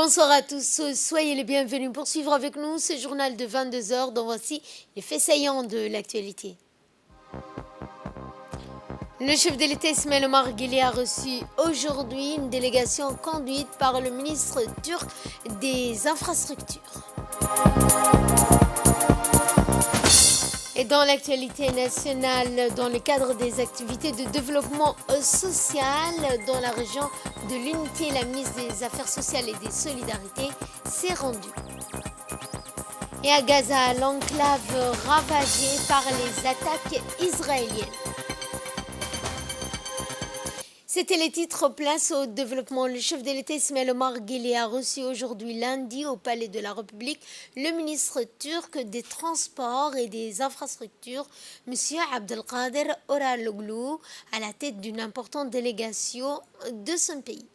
Bonsoir à tous, soyez les bienvenus pour suivre avec nous ce journal de 22 heures dont voici les faits saillants de l'actualité. Le chef de l'État Ismaël Omar Guelleh a reçu aujourd'hui une délégation conduite par le ministre turc des Infrastructures. Et dans l'actualité nationale, dans le cadre des activités de développement social dans la région de l'Unité, la ministre des Affaires sociales et des Solidarités s'est rendue. Et à Gaza, l'enclave ravagée par les attaques israéliennes. C'était les titres. Place au développement. Le chef de l'État Ismaël Omar Guelleh a reçu aujourd'hui lundi au Palais de la République le ministre turc des Transports et des Infrastructures, M. Abdelkader Oraloglu, à la tête d'une importante délégation de son pays.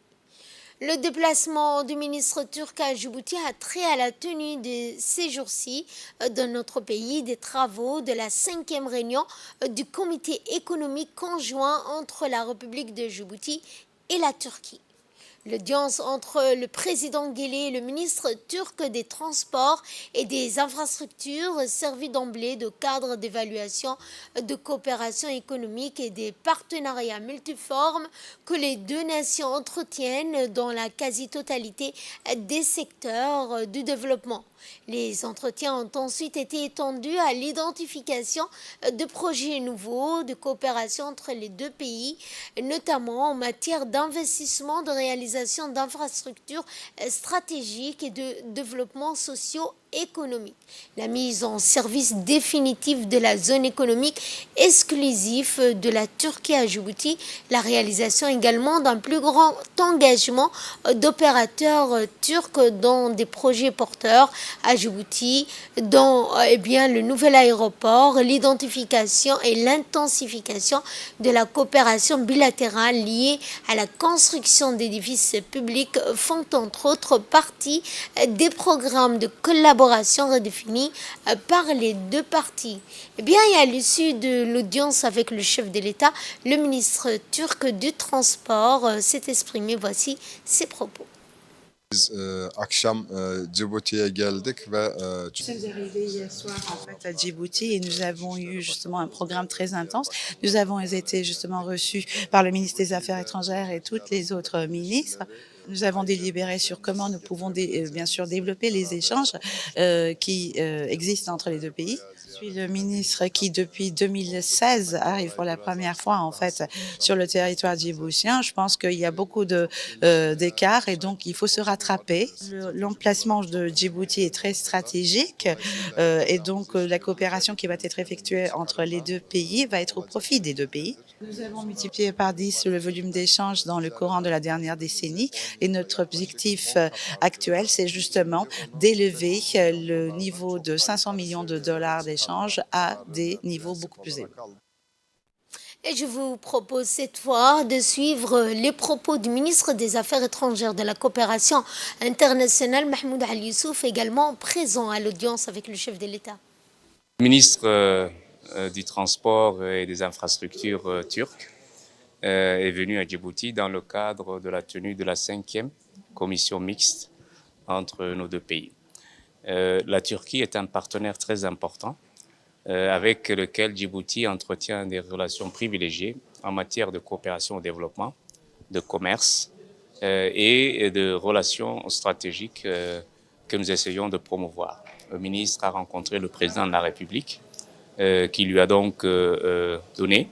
Le déplacement du ministre turc à Djibouti a trait à la tenue de ces jours-ci dans notre pays des travaux de la 5e réunion du comité économique conjoint entre la République de Djibouti et la Turquie. L'audience entre le président Guelleh et le ministre turc des Transports et des Infrastructures servit d'emblée de cadre d'évaluation de coopération économique et des partenariats multiformes que les deux nations entretiennent dans la quasi-totalité des secteurs du développement. Les entretiens ont ensuite été étendus à l'identification de projets nouveaux de coopération entre les deux pays, notamment en matière d'investissement, de réalisation d'infrastructures stratégiques et de développement socio-économique. La mise en service définitive de la zone économique exclusive de la Turquie à Djibouti, la réalisation également d'un plus grand engagement d'opérateurs turcs dans des projets porteurs à Djibouti, dont le nouvel aéroport, l'identification et l'intensification de la coopération bilatérale liée à la construction d'édifices publics font entre autres partie des programmes de collaboration redéfinis par les deux parties. Et à l'issue de l'audience avec le chef de l'État, le ministre turc du Transport s'est exprimé. Voici ses propos. Nous sommes arrivés hier soir à Djibouti et nous avons eu justement un programme très intense. Nous avons été justement reçus par le ministre des Affaires étrangères et tous les autres ministres. Nous avons délibéré sur comment nous pouvons bien sûr développer les échanges qui existent entre les deux pays. Je suis le ministre qui, depuis 2016, arrive pour la première fois, en fait, sur le territoire djiboutien. Je pense qu'il y a beaucoup d'écarts et donc il faut se rattraper. L'emplacement de Djibouti est très stratégique et donc la coopération qui va être effectuée entre les deux pays va être au profit des deux pays. Nous avons multiplié par 10 le volume d'échanges dans le courant de la dernière décennie et notre objectif actuel, c'est justement d'élever le niveau de 500 millions de dollars d'échanges à des niveaux beaucoup plus élevés. Et je vous propose cette fois de suivre les propos du ministre des Affaires étrangères de la coopération internationale, Mahmoud Ali Youssouf, également présent à l'audience avec le chef de l'État. Le ministre du Transport et des Infrastructures turc est venu à Djibouti dans le cadre de la tenue de la 5e commission mixte entre nos deux pays. La Turquie est un partenaire très important avec lequel Djibouti entretient des relations privilégiées en matière de coopération au développement, de commerce et de relations stratégiques que nous essayons de promouvoir. Le ministre a rencontré le président de la République qui lui a donc donné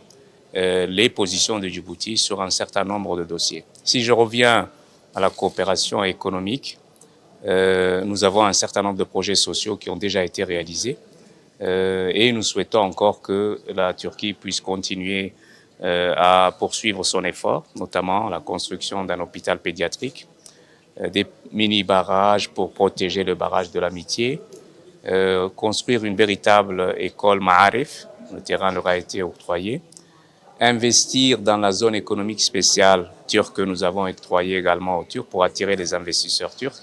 les positions de Djibouti sur un certain nombre de dossiers. Si je reviens à la coopération économique, nous avons un certain nombre de projets sociaux qui ont déjà été réalisés et nous souhaitons encore que la Turquie puisse continuer à poursuivre son effort, notamment la construction d'un hôpital pédiatrique, des mini-barrages pour protéger le barrage de l'Amitié, construire une véritable école Ma'arif, le terrain leur a été octroyé, investir dans la zone économique spéciale turque que nous avons octroyée également aux Turcs pour attirer les investisseurs turcs.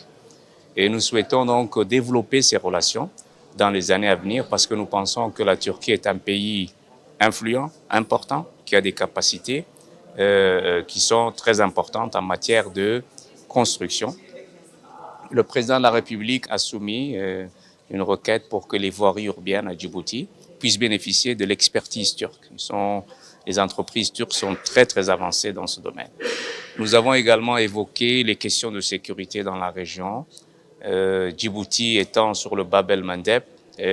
Et nous souhaitons donc développer ces relations dans les années à venir parce que nous pensons que la Turquie est un pays influent, important, qui a des capacités qui sont très importantes en matière de construction Le président de la République a soumis une requête pour que les voiries urbaines à Djibouti puissent bénéficier de l'expertise turque. Les entreprises turques sont très avancées dans ce domaine. Nous avons également évoqué les questions de sécurité dans la région. Djibouti étant sur le Bab el-Mandeb,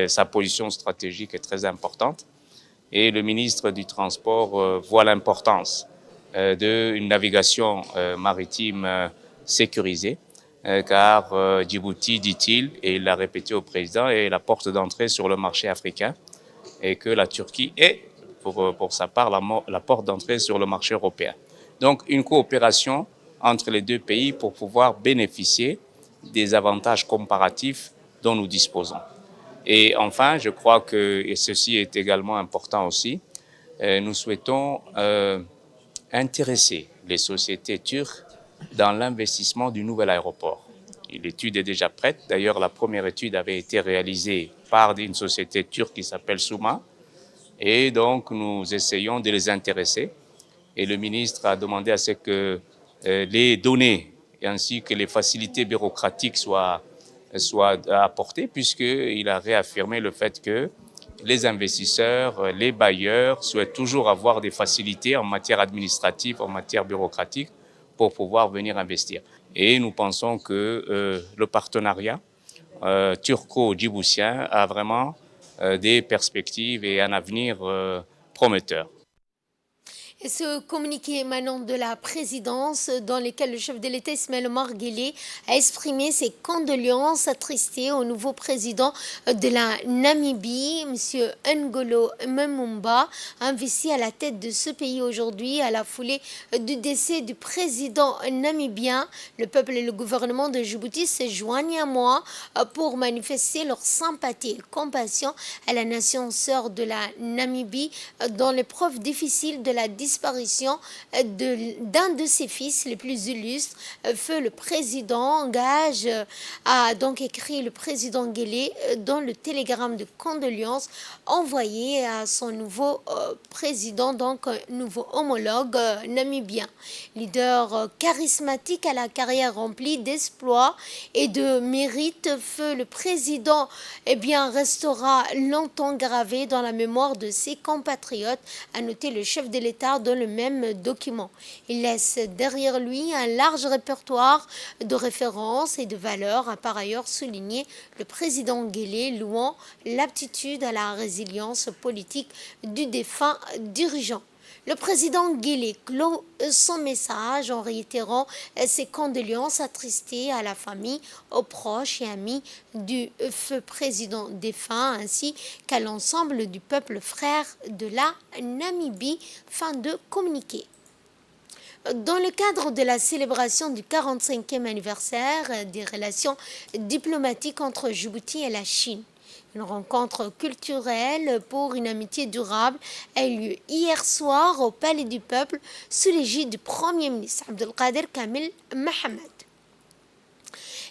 sa position stratégique est très importante. Et le ministre du Transport voit l'importance d'une navigation maritime sécurisée, car Djibouti, dit-il, et il l'a répété au président, est la porte d'entrée sur le marché africain, et que la Turquie est, pour sa part, la porte d'entrée sur le marché européen. Donc une coopération entre les deux pays pour pouvoir bénéficier des avantages comparatifs dont nous disposons. Et enfin, je crois que, et ceci est également important aussi, nous souhaitons intéresser les sociétés turques dans l'investissement du nouvel aéroport. L'étude est déjà prête. D'ailleurs, la première étude avait été réalisée par une société turque qui s'appelle Suma. Et donc, nous essayons de les intéresser. Et le ministre a demandé à ce que les données ainsi que les facilités bureaucratiques soient apportées, puisqu'il a réaffirmé le fait que les investisseurs, les bailleurs souhaitent toujours avoir des facilités en matière administrative, en matière bureaucratique, pour pouvoir venir investir. Et nous pensons que le partenariat turco-djiboutien a vraiment des perspectives et un avenir prometteur. Et ce communiqué émanant de la présidence, dans lequel le chef de l'État Ismaël Omar Guelleh a exprimé ses condoléances attristées au nouveau président de la Namibie, M. Ngolo Mbemba, investi à la tête de ce pays aujourd'hui à la foulée du décès du président namibien. Le peuple et le gouvernement de Djibouti se joignent à moi pour manifester leur sympathie et compassion à la nation sœur de la Namibie dans l'épreuve difficile de la disparition d'un de ses fils les plus illustres. Feu le président Gage a donc écrit le président Guelleh dans le télégramme de condoléances envoyé à son nouveau président, donc nouveau homologue namibien. Leader charismatique à la carrière remplie d'espoir et de mérite, Feu le président restera longtemps gravé dans la mémoire de ses compatriotes, a noté le chef de l'État dans le même document. Il laisse derrière lui un large répertoire de références et de valeurs, a par ailleurs souligné le président Guelleh, louant l'aptitude à la résilience politique du défunt dirigeant. Le président Guelleh clôt son message en réitérant ses condoléances attristées à la famille, aux proches et amis du feu président défunt, ainsi qu'à l'ensemble du peuple frère de la Namibie. Fin de communiqué. Dans le cadre de la célébration du 45e anniversaire des relations diplomatiques entre Djibouti et la Chine, une rencontre culturelle pour une amitié durable a eu lieu hier soir au Palais du Peuple sous l'égide du Premier ministre Abdelkader Kamel Mohamed.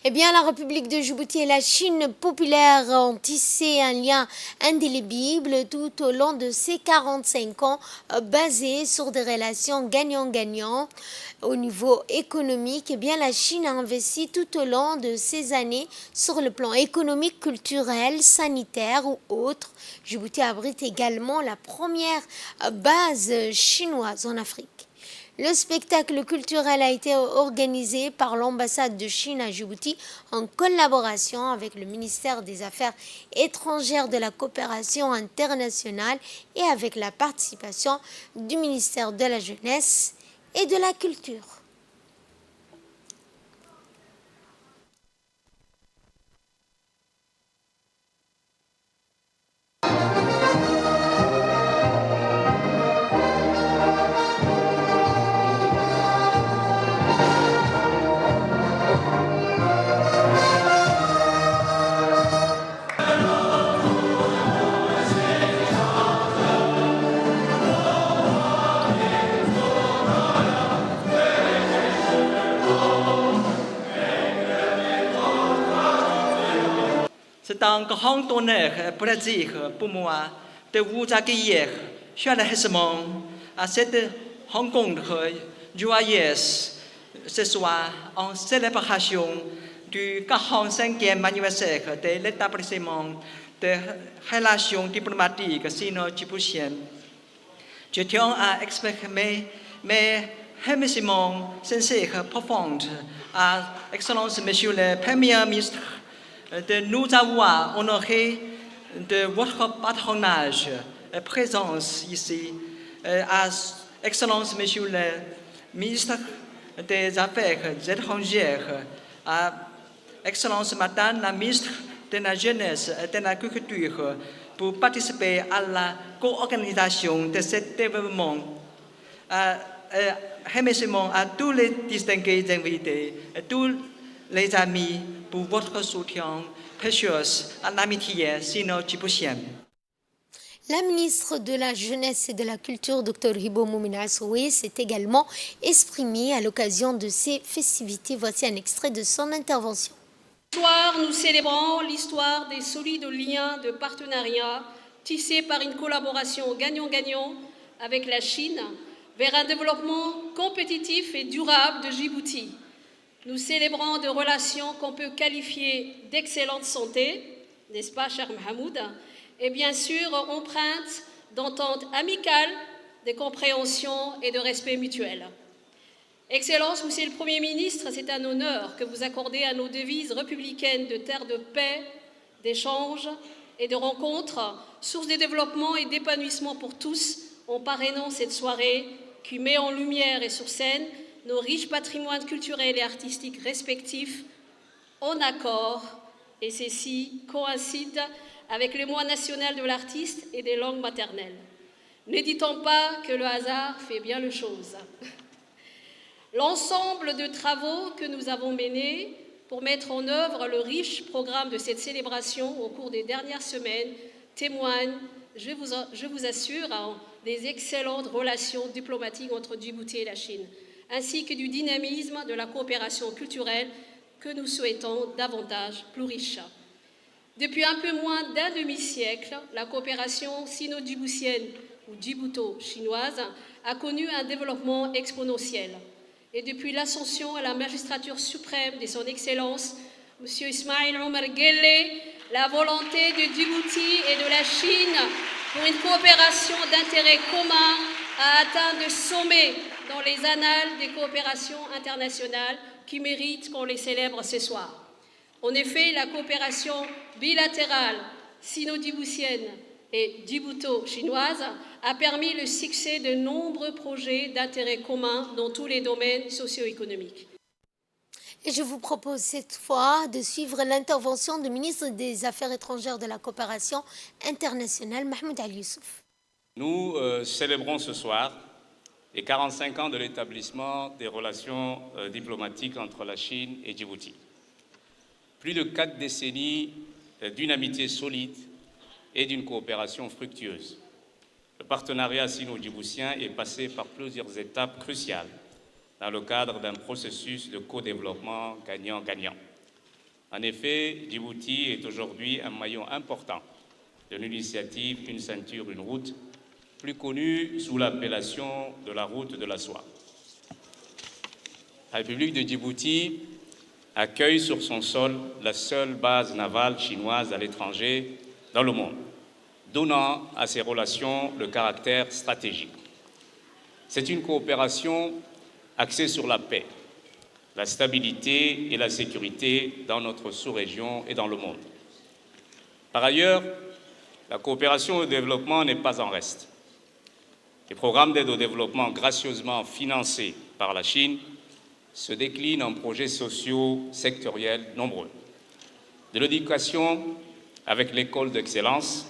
La République de Djibouti et la Chine populaire ont tissé un lien indélébile tout au long de ces 45 ans, basé sur des relations gagnant-gagnant. Au niveau économique, la Chine a investi tout au long de ces années sur le plan économique, culturel, sanitaire ou autre. Djibouti abrite également la première base chinoise en Afrique. Le spectacle culturel a été organisé par l'ambassade de Chine à Djibouti en collaboration avec le ministère des Affaires étrangères, de la coopération internationale et avec la participation du ministère de la Jeunesse et de la Culture. C'est un grand honneur et plaisir pour moi de vous accueillir chaleureusement à cette rencontre joyeuse ce soir en célébration du du 45e anniversaire de l'établissement des relations diplomatiques sino-djiboutiennes, je tiens à exprimer mes remerciements sincères profonds à Excellence Monsieur le Premier ministre de nous avoir honorés de votre patronage et présence ici, à Excellence Monsieur le ministre des Affaires étrangères, à Excellence Madame la ministre de la Jeunesse et de la Culture, pour participer à la co-organisation de cet événement. Remerciements à tous les distingués invités et tous les amis pour votre soutien précieux à l'amitié sino-djiboutienne. La ministre de la Jeunesse et de la Culture, Dr Hibo Moumina Assoui, s'est également exprimée à l'occasion de ces festivités. Voici un extrait de son intervention. Ce soir, nous célébrons l'histoire des solides liens de partenariat tissés par une collaboration gagnant-gagnant avec la Chine vers un développement compétitif et durable de Djibouti. Nous célébrons des relations qu'on peut qualifier d'excellente santé, n'est-ce pas, cher Mahmoud, et bien sûr empreintes d'entente amicale, de compréhension et de respect mutuel. Excellence, Monsieur le Premier ministre, c'est un honneur que vous accordez à nos devises républicaines de terre de paix, d'échange et de rencontres, source de développement et d'épanouissement pour tous, en parrainant cette soirée qui met en lumière et sur scène nos riches patrimoines culturels et artistiques respectifs en accord, et ceci coïncide avec le mois national de l'artiste et des langues maternelles. Ne dit-on pas que le hasard fait bien les choses? L'ensemble de travaux que nous avons menés pour mettre en œuvre le riche programme de cette célébration au cours des dernières semaines témoignent, je vous assure, des excellentes relations diplomatiques entre Djibouti et la Chine, ainsi que du dynamisme de la coopération culturelle que nous souhaitons davantage plus riche. Depuis un peu moins d'un demi-siècle, la coopération sino-djiboutienne ou djibouto-chinoise a connu un développement exponentiel. Et depuis l'ascension à la magistrature suprême de son Excellence, M. Ismail Omar Guelleh, la volonté de Djibouti et de la Chine pour une coopération d'intérêt commun a atteint de sommets dans les annales des coopérations internationales qui méritent qu'on les célèbre ce soir. En effet, la coopération bilatérale sino-djiboutienne et djibouto-chinoise a permis le succès de nombreux projets d'intérêt commun dans tous les domaines socio-économiques. Et je vous propose cette fois de suivre l'intervention du ministre des Affaires étrangères de la coopération internationale, Mahmoud Ali Youssouf. Nous célébrons ce soir les 45 ans de l'établissement des relations diplomatiques entre la Chine et Djibouti. Plus de 4 décennies d'une amitié solide et d'une coopération fructueuse. Le partenariat sino-djiboutien est passé par plusieurs étapes cruciales dans le cadre d'un processus de co-développement gagnant-gagnant. En effet, Djibouti est aujourd'hui un maillon important de l'initiative Une ceinture, une route, plus connue sous l'appellation de la route de la soie. La République de Djibouti accueille sur son sol la seule base navale chinoise à l'étranger dans le monde, donnant à ces relations le caractère stratégique. C'est une coopération axée sur la paix, la stabilité et la sécurité dans notre sous-région et dans le monde. Par ailleurs, la coopération au développement n'est pas en reste. Les programmes d'aide au développement gracieusement financés par la Chine se déclinent en projets sociaux sectoriels nombreux. De l'éducation avec l'école d'excellence,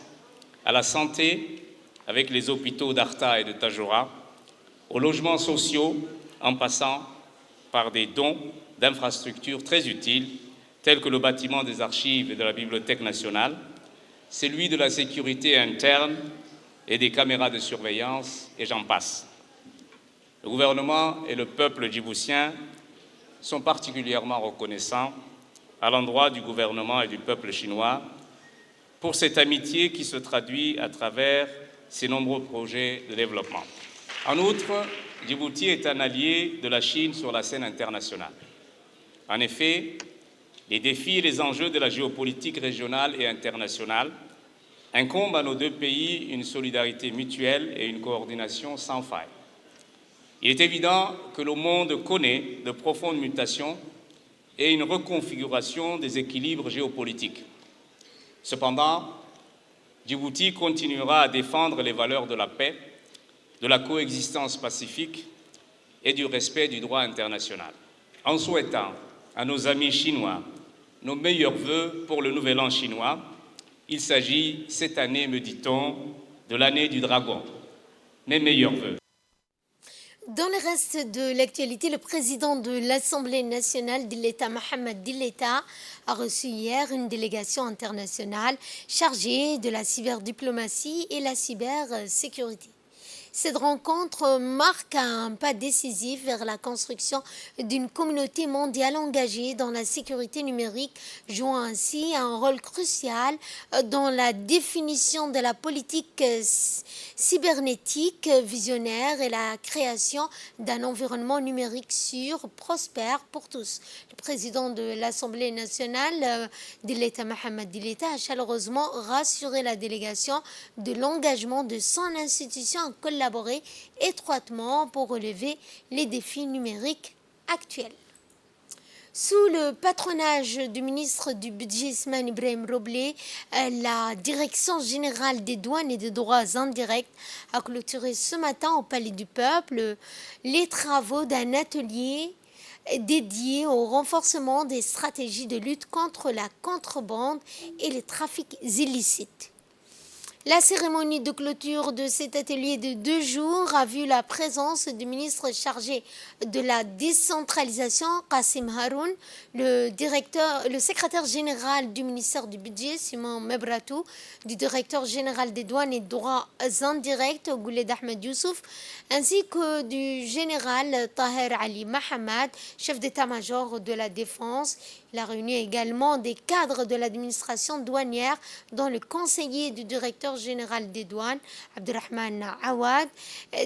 à la santé avec les hôpitaux d'Arta et de Tajora, aux logements sociaux en passant par des dons d'infrastructures très utiles tels que le bâtiment des archives et de la Bibliothèque nationale, celui de la sécurité interne et des caméras de surveillance, et j'en passe. Le gouvernement et le peuple djiboutien sont particulièrement reconnaissants à l'endroit du gouvernement et du peuple chinois pour cette amitié qui se traduit à travers ces nombreux projets de développement. En outre, Djibouti est un allié de la Chine sur la scène internationale. En effet, Les défis et les enjeux de la géopolitique régionale et internationale incombent à nos deux pays une solidarité mutuelle et une coordination sans faille. Il est évident que le monde connaît de profondes mutations et une reconfiguration des équilibres géopolitiques. Cependant, Djibouti continuera à défendre les valeurs de la paix, de la coexistence pacifique et du respect du droit international, en souhaitant à nos amis chinois nos meilleurs vœux pour le nouvel an chinois. Il s'agit cette année, me dit-on, de l'année du dragon. Mes meilleurs vœux. Dans le reste de l'actualité, le président de l'Assemblée nationale Dileta Mohamed Dileta a reçu hier une délégation internationale chargée de la cyberdiplomatie et la cybersécurité. Cette rencontre marque un pas décisif vers la construction d'une communauté mondiale engagée dans la sécurité numérique, jouant ainsi un rôle crucial dans la définition de la politique cybernétique visionnaire et la création d'un environnement numérique sûr, prospère pour tous. Le président de l'Assemblée nationale, Dileta Mohamed Dileta, a chaleureusement rassuré la délégation de l'engagement de son institution à collaborer étroitement pour relever les défis numériques actuels. Sous le patronage du ministre du Budget Ismaël Ibrahim Roblé, la Direction générale des douanes et des droits indirects a clôturé ce matin au Palais du Peuple les travaux d'un atelier dédié au renforcement des stratégies de lutte contre la contrebande et les trafics illicites. La cérémonie de clôture de cet atelier de 2 jours a vu la présence du ministre chargé de la décentralisation, Kassim Haroun, le secrétaire général du ministère du Budget, Simon Mebratou, du directeur général des douanes et droits indirects, Gouled Ahmed Youssouf, ainsi que du général Taher Ali Mahamad, chef d'état-major de la Défense. Il a réuni également des cadres de l'administration douanière, dont le conseiller du directeur général des douanes, Abdurrahman Awad,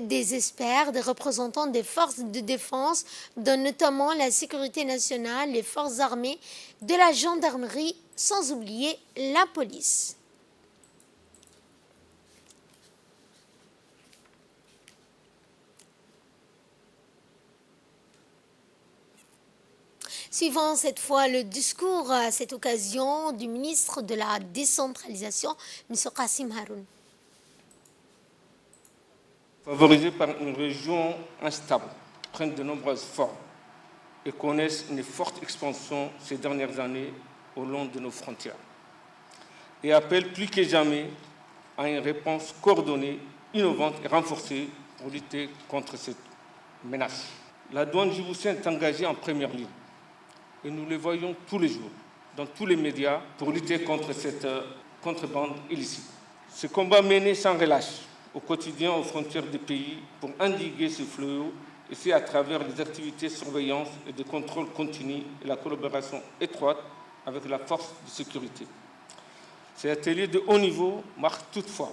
des experts, des représentants des forces de défense, dont notamment la sécurité nationale, les forces armées, de la gendarmerie, sans oublier la police. Suivant cette fois le discours à cette occasion du ministre de la décentralisation, M. Kassim Haroun. Favorisés par une région instable, prennent de nombreuses formes et connaissent une forte expansion ces dernières années au long de nos frontières et appellent plus que jamais à une réponse coordonnée, innovante et renforcée pour lutter contre cette menace. La douane djiboutienne est engagée en première ligne et nous le voyons tous les jours dans tous les médias pour lutter contre cette contrebande illicite. Ce combat mené sans relâche au quotidien aux frontières des pays pour endiguer ce fléau, et c'est à travers des activités de surveillance et de contrôle continu et la collaboration étroite avec la force de sécurité. Cet atelier de haut niveau marque toutefois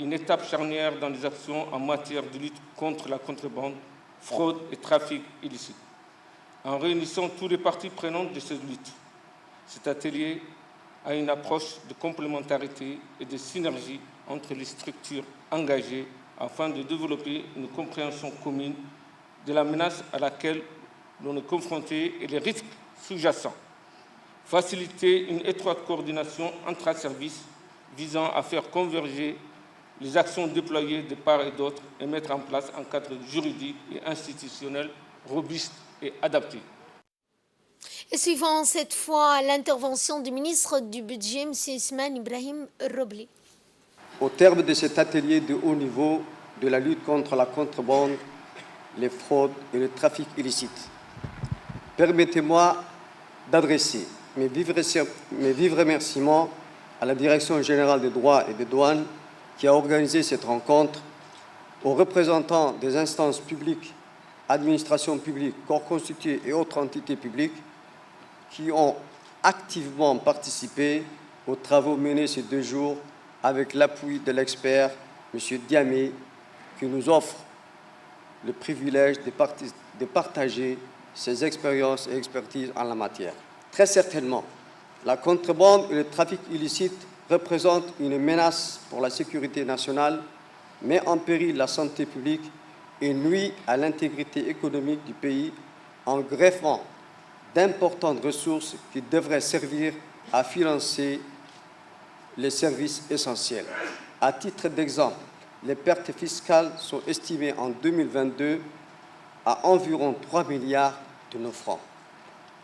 une étape charnière dans les actions en matière de lutte contre la contrebande, fraude et trafic illicite. En réunissant tous les parties prenantes de cette lutte, cet atelier a une approche de complémentarité et de synergie entre les structures engagées afin de développer une compréhension commune de la menace à laquelle l'on est confronté et les risques sous-jacents. Faciliter une étroite coordination entre services visant à faire converger les actions déployées de part et d'autre et mettre en place un cadre juridique et institutionnel robuste et adapté. Et suivant cette fois l'intervention du ministre du Budget, M. Ismaël Ibrahim Roblé. Au terme de cet atelier de haut niveau de la lutte contre la contrebande, les fraudes et le trafic illicite, permettez-moi d'adresser mes vifs remerciements à la Direction générale des droits et des douanes qui a organisé cette rencontre, aux représentants des instances publiques, administrations publiques, corps constitués et autres entités publiques qui ont activement participé aux travaux menés ces 2 jours avec l'appui de l'expert M. Diamé, qui nous offre le privilège de partager ses expériences et expertises en la matière. Très certainement, la contrebande et le trafic illicite représentent une menace pour la sécurité nationale, met en péril la santé publique et nuit à l'intégrité économique du pays en greffant d'importantes ressources qui devraient servir à financer les services essentiels. À titre d'exemple, les pertes fiscales sont estimées en 2022 à environ 3 milliards de nos francs,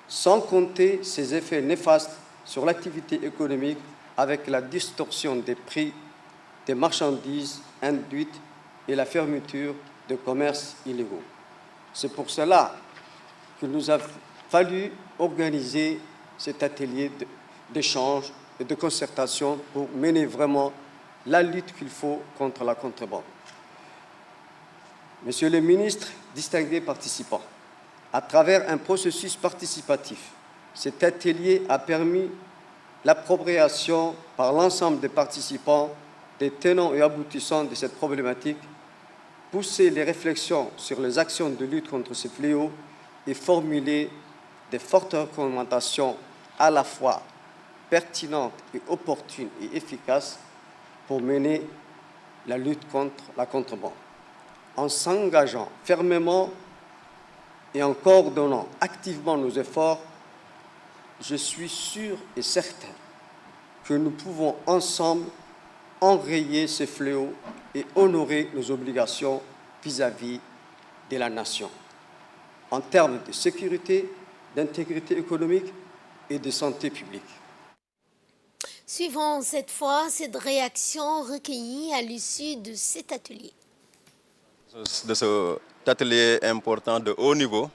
sans compter ses effets néfastes sur l'activité économique avec la distorsion des prix des marchandises induite et la fermeture de commerces illégaux. C'est pour cela qu'il nous a fallu organiser cet atelier d'échange et de concertation pour mener vraiment la lutte qu'il faut contre la contrebande. Monsieur le ministre, distingués participants, à travers un processus participatif, cet atelier a permis l'appropriation par l'ensemble des participants des tenants et aboutissants de cette problématique, pousser les réflexions sur les actions de lutte contre ces fléaux et formuler des fortes recommandations à la fois pertinentes et opportunes et efficaces pour mener la lutte contre la contrebande. En s'engageant fermement et en coordonnant activement nos efforts, je suis sûr et certain que nous pouvons ensemble enrayer ces fléaux et honorer nos obligations vis-à-vis de la nation, en termes de sécurité, d'intégrité économique et de santé publique. Suivons cette fois cette réaction recueillie à l'issue de cet atelier. De cet atelier important de haut niveau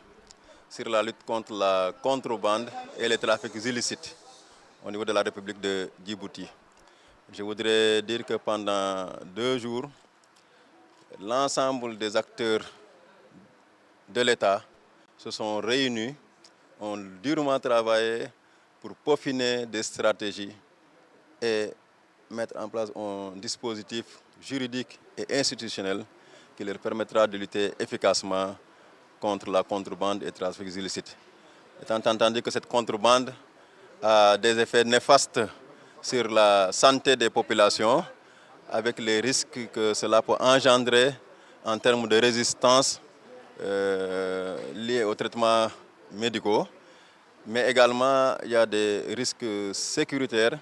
sur la lutte contre la contrebande et les trafics illicites au niveau de la République de Djibouti. Je voudrais dire que pendant 2 jours, l'ensemble des acteurs de l'État se sont réunis, ont durement travaillé pour peaufiner des stratégies et mettre en place un dispositif juridique et institutionnel qui leur permettra de lutter efficacement contre la contrebande et les trafics illicites. Étant entendu que cette contrebande a des effets néfastes sur la santé des populations, avec les risques que cela peut engendrer en termes de résistance liés aux traitements médicaux, mais également il y a des risques sécuritaires,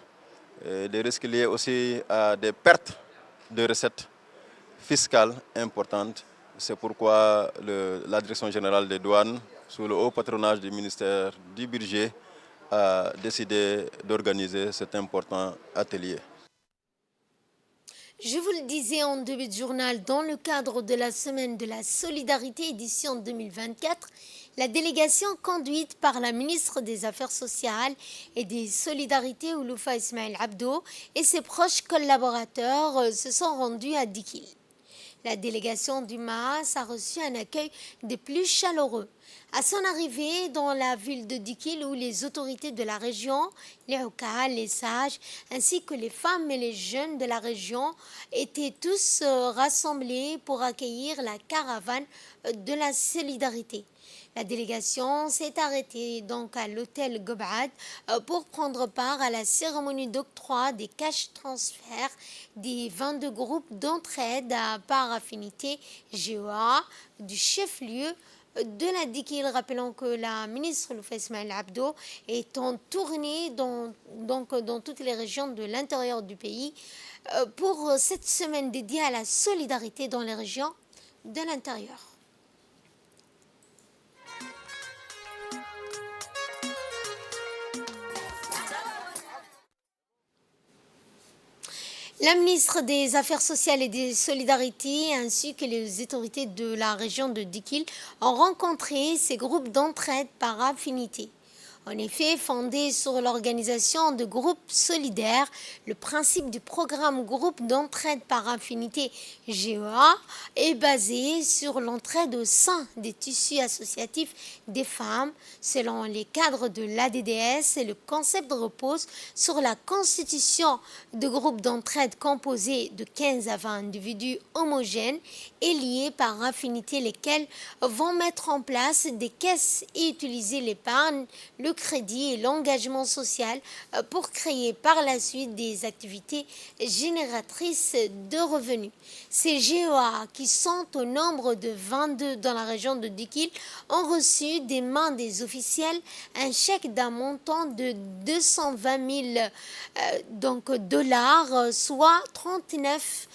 des risques liés aussi à des pertes de recettes fiscales importantes. C'est pourquoi la Direction générale des douanes, sous le haut patronage du ministère du Budget, a décidé d'organiser cet important atelier. Je vous le disais en début de journal, dans le cadre de la Semaine de la Solidarité édition 2024, la délégation conduite par la ministre des Affaires sociales et des Solidarités, Ouloufa Ismaël Abdo, et ses proches collaborateurs se sont rendus à Dikil. La délégation du MAS a reçu un accueil des plus chaleureux. À son arrivée dans la ville de Dikil, où les autorités de la région, les Houkal, les sages, ainsi que les femmes et les jeunes de la région étaient tous rassemblés pour accueillir la caravane de la solidarité. La délégation s'est arrêtée donc à l'hôtel Gobad pour prendre part à la cérémonie d'octroi des cash transferts des 22 groupes d'entraide par affinité GOA du chef-lieu de la Dikil. Rappelons que la ministre Ouloufa Ismaël Abdo est en tournée dans toutes les régions de l'intérieur du pays pour cette semaine dédiée à la solidarité dans les régions de l'intérieur. La ministre des Affaires sociales et des Solidarités ainsi que les autorités de la région de Dikil ont rencontré ces groupes d'entraide par affinité. En effet, fondé sur l'organisation de groupes solidaires, le principe du programme groupe d'entraide par affinité GOA est basé sur l'entraide au sein des tissus associatifs des femmes. Selon les cadres de l'ADDS, le concept repose sur la constitution de groupes d'entraide composés de 15 à 20 individus homogènes et liés par affinité, lesquels vont mettre en place des caisses et utiliser l'épargne, le crédit et l'engagement social pour créer par la suite des activités génératrices de revenus. Ces GEA, qui sont au nombre de 22 dans la région de Dikil, ont reçu des mains des officiels un chèque d'un montant de 220 000 dollars, soit 39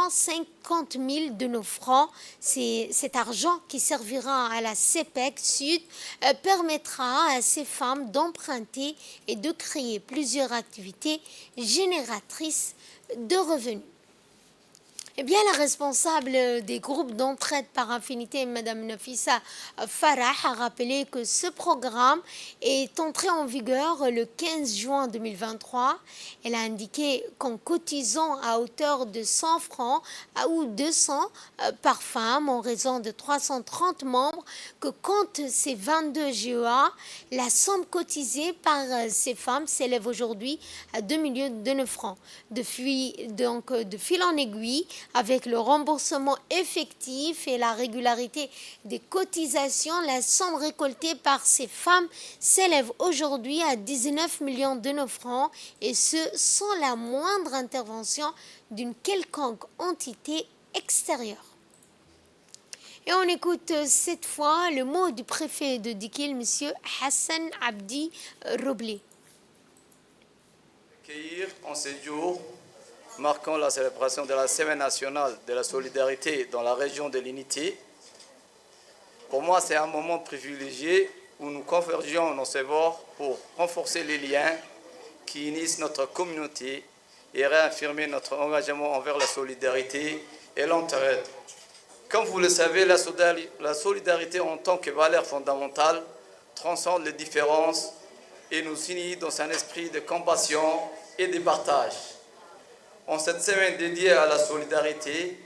50 000 de nos francs. Cet argent qui servira à la CEPEC Sud permettra à ces femmes d'emprunter et de créer plusieurs activités génératrices de revenus. Eh bien, la responsable des groupes d'entraide par affinité, Mme Nafissa Farah, a rappelé que ce programme est entré en vigueur le 15 juin 2023. Elle a indiqué qu'en cotisant à hauteur de 100 francs ou 200 par femme en raison de 330 membres que comptent ces 22 GEA, la somme cotisée par ces femmes s'élève aujourd'hui à 2 900 francs. De fil en aiguille, avec le remboursement effectif et la régularité des cotisations, la somme récoltée par ces femmes s'élève aujourd'hui à 19 millions de nos francs, et ce sans la moindre intervention d'une quelconque entité extérieure. Et on écoute cette fois le mot du préfet de Dikil, M. Hassan Abdi Roblé. Accueillir en ce jour marquant la célébration de la Semaine nationale de la solidarité dans la région de l'Unité. Pour moi, c'est un moment privilégié où nous convergeons nos efforts pour renforcer les liens qui unissent notre communauté et réaffirmer notre engagement envers la solidarité et l'entraide. Comme vous le savez, la solidarité en tant que valeur fondamentale transcende les différences et nous unit dans un esprit de compassion et de partage. En cette semaine dédiée à la solidarité,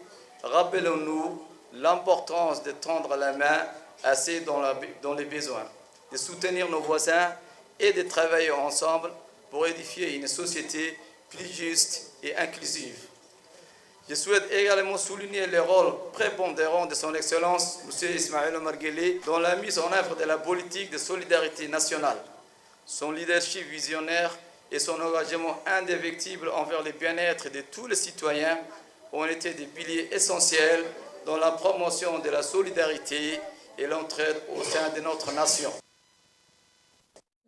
rappelons-nous l'importance de tendre la main à ceux dans les besoins, de soutenir nos voisins et de travailler ensemble pour édifier une société plus juste et inclusive. Je souhaite également souligner le rôle prépondérant de son Excellence, M. Ismaël Omar Guelleh, dans la mise en œuvre de la politique de solidarité nationale. Son leadership visionnaire et son engagement indéfectible envers le bien-être de tous les citoyens ont été des piliers essentiels dans la promotion de la solidarité et l'entraide au sein de notre nation.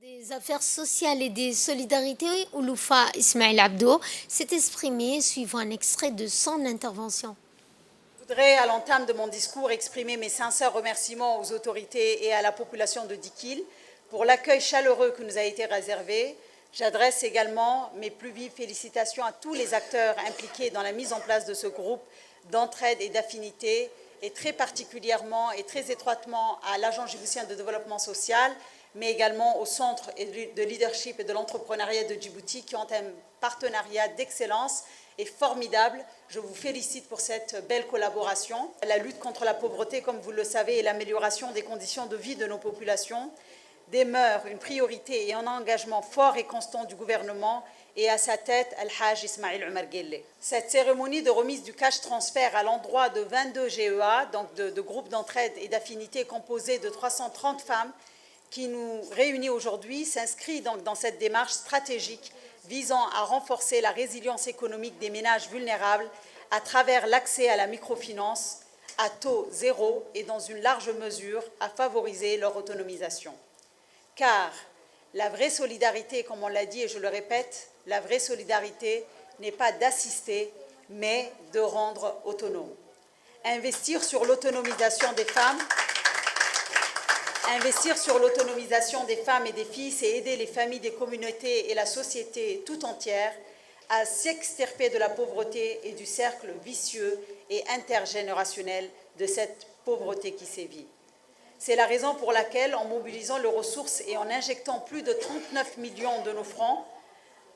Des affaires sociales et des solidarités, Ouloufa Ismaël Abdo s'est exprimé suivant un extrait de son intervention. Je voudrais, à l'entame de mon discours, exprimer mes sincères remerciements aux autorités et à la population de Dikil pour l'accueil chaleureux que nous a été réservé. J'adresse également mes plus vives félicitations à tous les acteurs impliqués dans la mise en place de ce groupe d'entraide et d'affinité, et très particulièrement et très étroitement à l'Agence djiboutien de développement social, mais également au Centre de leadership et de l'entrepreneuriat de Djibouti, qui ont un partenariat d'excellence et formidable. Je vous félicite pour cette belle collaboration. La lutte contre la pauvreté, comme vous le savez, et l'amélioration des conditions de vie de nos populations demeure une priorité et un engagement fort et constant du gouvernement, et à sa tête, Al-Hajj Ismaël Omar Guelleh. Cette cérémonie de remise du cash transfert à l'endroit de 22 GEA, donc de groupes d'entraide et d'affinité composés de 330 femmes, qui nous réunit aujourd'hui, s'inscrit donc dans cette démarche stratégique visant à renforcer la résilience économique des ménages vulnérables à travers l'accès à la microfinance à taux zéro et dans une large mesure à favoriser leur autonomisation. Car la vraie solidarité, comme on l'a dit et je le répète, la vraie solidarité n'est pas d'assister, mais de rendre autonome. Investir sur l'autonomisation des femmes, et des filles, c'est aider les familles, des communautés et la société tout entière à s'extirper de la pauvreté et du cercle vicieux et intergénérationnel de cette pauvreté qui sévit. C'est la raison pour laquelle, en mobilisant les ressources et en injectant plus de 39 millions de nos francs,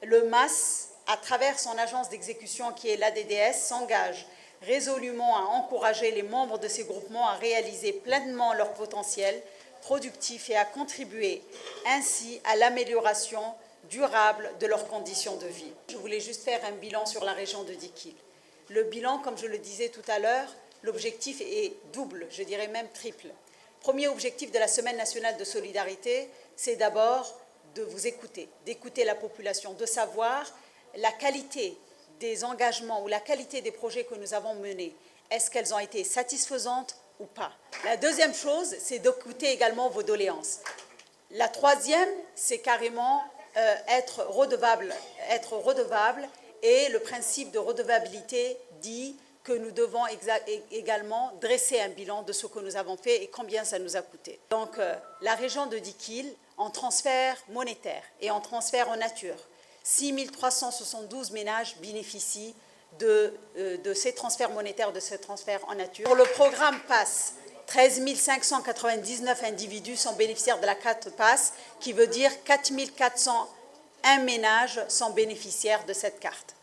le MAS, à travers son agence d'exécution qui est l'ADDS, s'engage résolument à encourager les membres de ces groupements à réaliser pleinement leur potentiel productif et à contribuer ainsi à l'amélioration durable de leurs conditions de vie. Je voulais juste faire un bilan sur la région de Dikil. Le bilan, comme je le disais tout à l'heure, l'objectif est double, je dirais même triple. Premier objectif de la Semaine nationale de solidarité, c'est d'abord de vous écouter, d'écouter la population, de savoir la qualité des engagements ou la qualité des projets que nous avons menés. Est-ce qu'elles ont été satisfaisantes ou pas? La deuxième chose, c'est d'écouter également vos doléances. La troisième, c'est carrément être redevable. Et le principe de redevabilité dit que nous devons également dresser un bilan de ce que nous avons fait et combien ça nous a coûté. Donc, la région de Dikil, en transfert monétaire et en transfert en nature, 6 372 ménages bénéficient de ces transferts monétaires, de ces transferts en nature. Pour le programme PASS, 13 599 individus sont bénéficiaires de la carte PASS, qui veut dire 4 401 ménages sont bénéficiaires de cette carte.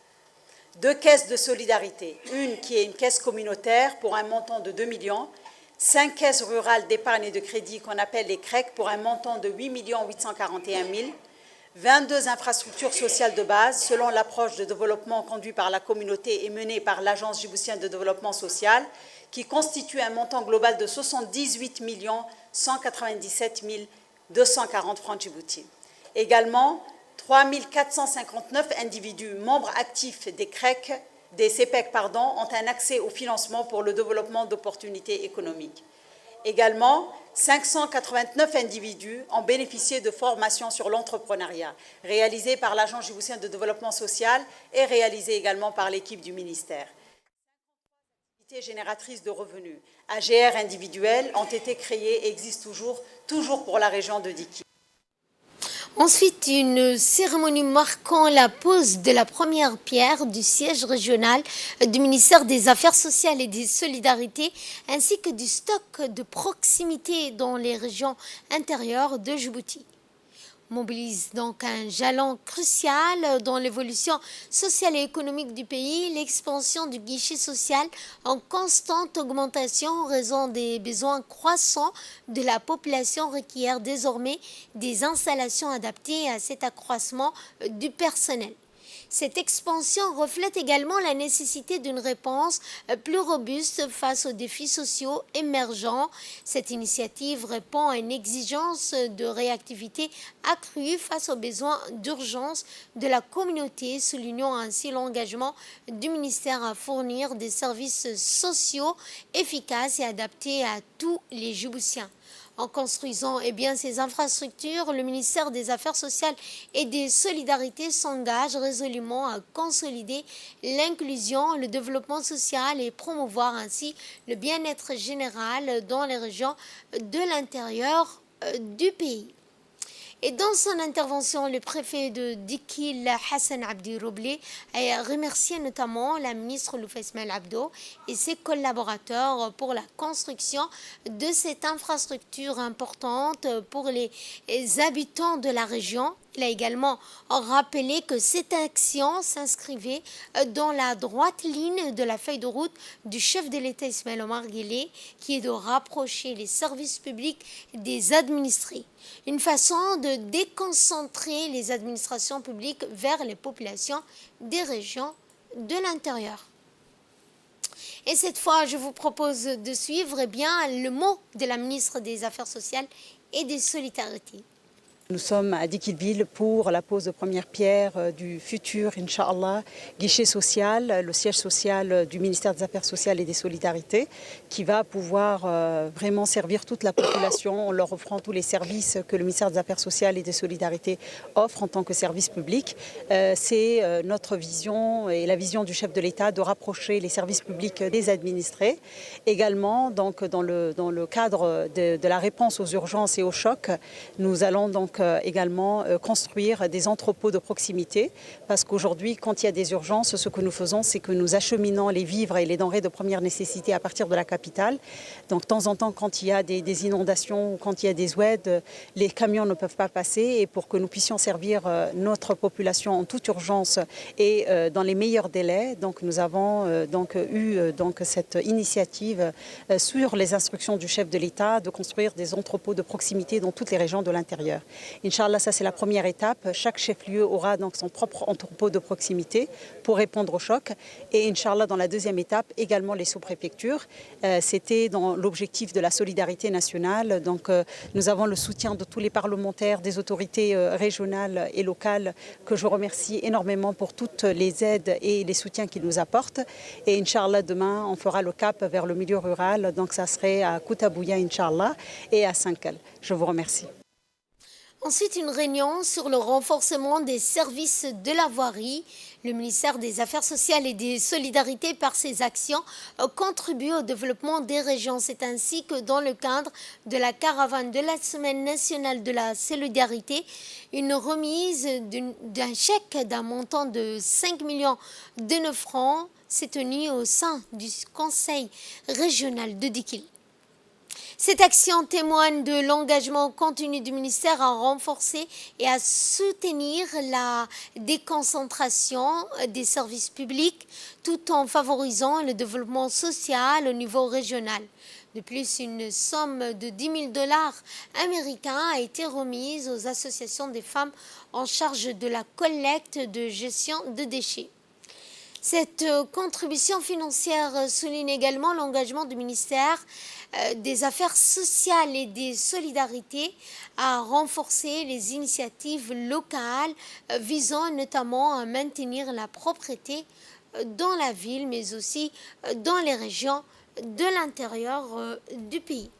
2 caisses de solidarité, une qui est une caisse communautaire pour un montant de 2 millions, 5 caisses rurales d'épargne et de crédit qu'on appelle les CREC pour un montant de 8 841 000, 22 infrastructures sociales de base selon l'approche de développement conduite par la communauté et menée par l'Agence djiboutienne de développement social, qui constitue un montant global de 78 197 240 francs djibouti. Également, 3 459 individus membres actifs des CPEC ont un accès au financement pour le développement d'opportunités économiques. Également, 589 individus ont bénéficié de formations sur l'entrepreneuriat, réalisées par l'Agence djiboutienne de développement social et réalisées également par l'équipe du ministère. Les activités génératrices de revenus, AGR individuelles, ont été créées et existent toujours pour la région de Dikil. Ensuite, une cérémonie marquant la pose de la première pierre du siège régional du ministère des Affaires sociales et des Solidarités, ainsi que du stock de proximité dans les régions intérieures de Djibouti. Mobilise donc un jalon crucial dans l'évolution sociale et économique du pays, l'expansion du guichet social en constante augmentation en raison des besoins croissants de la population requiert désormais des installations adaptées à cet accroissement du personnel. Cette expansion reflète également la nécessité d'une réponse plus robuste face aux défis sociaux émergents. Cette initiative répond à une exigence de réactivité accrue face aux besoins d'urgence de la communauté, soulignant ainsi l'engagement du ministère à fournir des services sociaux efficaces et adaptés à tous les Djiboutiens. En construisant ces infrastructures, le ministère des Affaires sociales et des Solidarités s'engage résolument à consolider l'inclusion, le développement social et promouvoir ainsi le bien-être général dans les régions de l'intérieur du pays. Et dans son intervention, le préfet de Dikil, Hassan Abdi Roblé, a remercié notamment la ministre Loufa Ismail Abdo et ses collaborateurs pour la construction de cette infrastructure importante pour les habitants de la région. Il a également rappelé que cette action s'inscrivait dans la droite ligne de la feuille de route du chef de l'État Ismaël Omar Guelleh, qui est de rapprocher les services publics des administrés. Une façon de déconcentrer les administrations publiques vers les populations des régions de l'intérieur. Et cette fois, je vous propose de suivre le mot de la ministre des Affaires sociales et des Solidarités. Nous sommes à Dikilville pour la pose de première pierre du futur, Inch'Allah, guichet social, le siège social du ministère des Affaires sociales et des Solidarités, qui va pouvoir vraiment servir toute la population en leur offrant tous les services que le ministère des Affaires sociales et des Solidarités offre en tant que service public. C'est notre vision et la vision du chef de l'État de rapprocher les services publics des administrés. Également, donc, dans le cadre de la réponse aux urgences et aux chocs, nous allons donc également construire des entrepôts de proximité, parce qu'aujourd'hui, quand il y a des urgences, ce que nous faisons, c'est que nous acheminons les vivres et les denrées de première nécessité à partir de la capitale. Donc de temps en temps, quand il y a des inondations ou quand il y a des oueds, les camions ne peuvent pas passer, et pour que nous puissions servir notre population en toute urgence et dans les meilleurs délais, donc nous avons eu cette initiative sur les instructions du chef de l'État de construire des entrepôts de proximité dans toutes les régions de l'intérieur. Inch'Allah, ça c'est la première étape. Chaque chef-lieu aura donc son propre entrepôt de proximité pour répondre au choc. Et Inch'Allah, dans la deuxième étape, également les sous-préfectures. C'était dans l'objectif de la solidarité nationale. Donc nous avons le soutien de tous les parlementaires, des autorités régionales et locales que je remercie énormément pour toutes les aides et les soutiens qu'ils nous apportent. Et Inch'Allah, demain, on fera le cap vers le milieu rural. Donc ça serait à Koutabouya, Inch'Allah, et à Sankal. Je vous remercie. Ensuite, une réunion sur le renforcement des services de la voirie. Le ministère des Affaires sociales et des Solidarités, par ses actions, contribue au développement des régions. C'est ainsi que dans le cadre de la caravane de la Semaine nationale de la solidarité, une remise d'un chèque d'un montant de 5 millions de 9 francs s'est tenue au sein du Conseil régional de Dikil. Cette action témoigne de l'engagement continu du ministère à renforcer et à soutenir la déconcentration des services publics tout en favorisant le développement social au niveau régional. De plus, une somme de 10 000 $ américains a été remise aux associations des femmes en charge de la collecte de gestion de déchets. Cette contribution financière souligne également l'engagement du ministère des Affaires sociales et des Solidarités à renforcer les initiatives locales visant notamment à maintenir la propreté dans la ville, mais aussi dans les régions de l'intérieur du pays.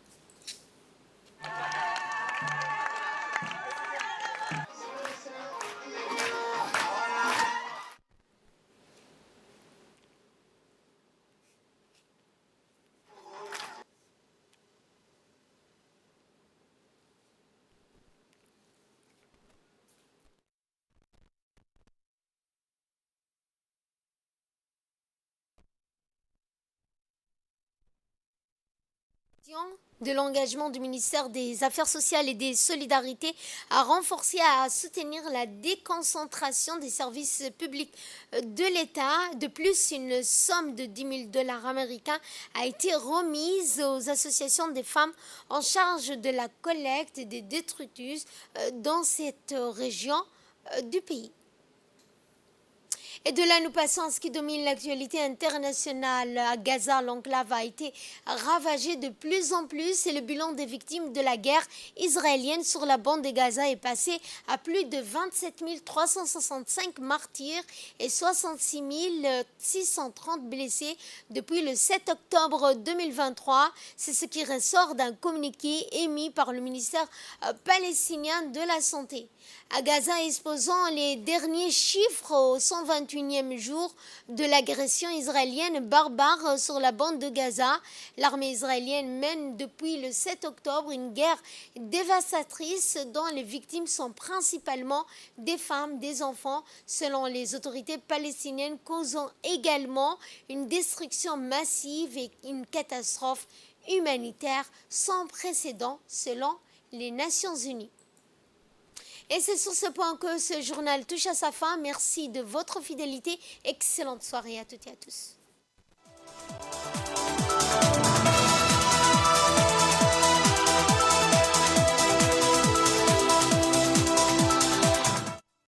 De l'engagement du ministère des Affaires sociales et des Solidarités à renforcer, à soutenir la déconcentration des services publics de l'État. De plus, une somme de 10 000 $ américains a été remise aux associations des femmes en charge de la collecte des détritus dans cette région du pays. Et de là, nous passons à ce qui domine l'actualité internationale. À Gaza, l'enclave a été ravagée de plus en plus et le bilan des victimes de la guerre israélienne sur la bande de Gaza est passé à plus de 27 365 martyrs et 66 630 blessés depuis le 7 octobre 2023. C'est ce qui ressort d'un communiqué émis par le ministère palestinien de la Santé. À Gaza, exposant les derniers chiffres au 121e jour de l'agression israélienne barbare sur la bande de Gaza, l'armée israélienne mène depuis le 7 octobre une guerre dévastatrice dont les victimes sont principalement des femmes, des enfants, selon les autorités palestiniennes, causant également une destruction massive et une catastrophe humanitaire sans précédent selon les Nations Unies. Et c'est sur ce point que ce journal touche à sa fin. Merci de votre fidélité. Excellente soirée à toutes et à tous.